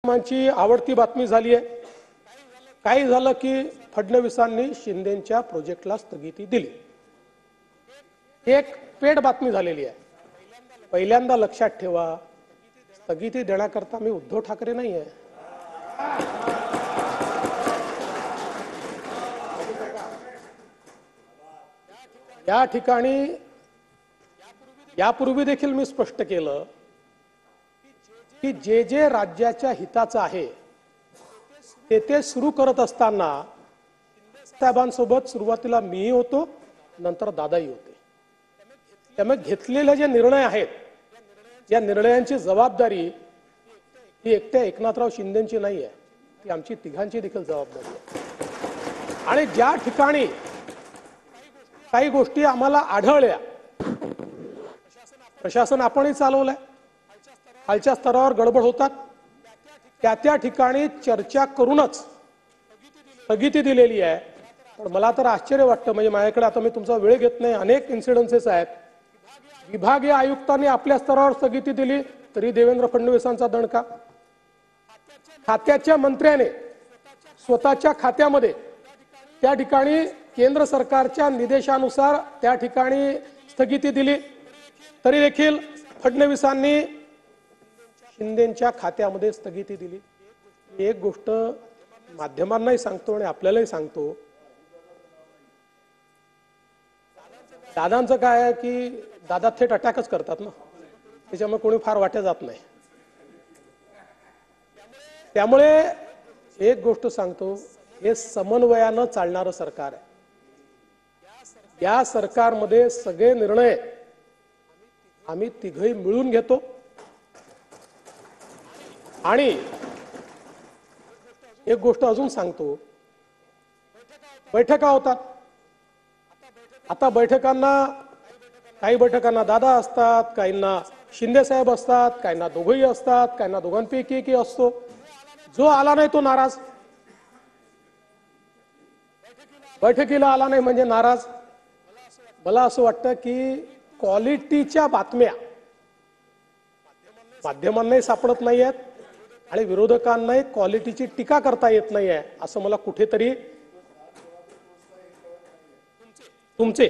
माझी आवडती बातमी झाली आहे। काही झालं की फडणवीसांनी शिंदेच्या प्रोजेक्टला स्थगिती दिली। एक पेड बातमी झालेली आहे। पहिल्यांदा लक्षात ठेवा, स्थगिती देण्याकरता मी उद्धव ठाकरे नाही आहे। या ठिकाणी यापूर्वी देखील मी स्पष्ट केलं की जे जे राज्याच्या हिताचं आहे ते सुरू करत असताना साहेबांसोबत सुरुवातीला मीही होतो, नंतर दादाही होते। त्यामुळे घेतलेले जे निर्णय आहेत, या निर्णयांची जबाबदारी ही एकट्या एकनाथराव शिंदेची नाही आहे, ती आमची तिघांची देखील जबाबदारी आहे। आणि ज्या ठिकाणी काही गोष्टी आम्हाला आढळल्या, प्रशासन आपणही चालवलंय, खालच्या स्तरावर गडबड होतात, त्या ठिकाणी चर्चा करूनच स्थगिती दिलेली आहे। पण मला तर आश्चर्य वाटतं, म्हणजे माझ्याकडे आता मी तुमचा वेळ घेत नाही, अनेक इन्सिडेंसेस आहेत। विभागीय आयुक्तांनी आपल्या स्तरावर स्थगिती दिली तरी देवेंद्र फडणवीसांचा दणका, खात्याच्या मंत्र्याने स्वतःच्या खात्यामध्ये त्या ठिकाणी केंद्र सरकारच्या निर्देशानुसार त्या ठिकाणी स्थगिती दिली तरी देखील फडणवीसांनी शिंदेच्या खात्यामध्ये स्थगिती दिली। एक गोष्ट माध्यमांनाही सांगतो आणि आपल्यालाही सांगतो, दादांचं काय आहे की दादा थेट अटॅकच करतात ना, त्याच्यामुळे कोणी फार वाटे जात नाही। त्यामुळे एक गोष्ट सांगतो, हे समन्वयानं चालणारं सरकार आहे। या सरकारमध्ये सगळे निर्णय आम्ही तिघही मिळून घेतो। आणि एक गोष्ट अजून सांगतो, बैठका होतात। आता काही बैठकांना दादा असतात, काहींना शिंदे साहेब असतात, काहींना दोघंही असतात, काहींना दोघांपैकी एकही असतो। जो आला नाही तो नाराज, बैठकीला आला नाही म्हणजे नाराज। मला असं वाटतं की क्वालिटीच्या बातम्या माध्यमांनाही सापडत नाही आहेत आणि विरोधकांनाही क्वालिटीची टीका करता येत नाही आहे, असं मला कुठेतरी तुमचे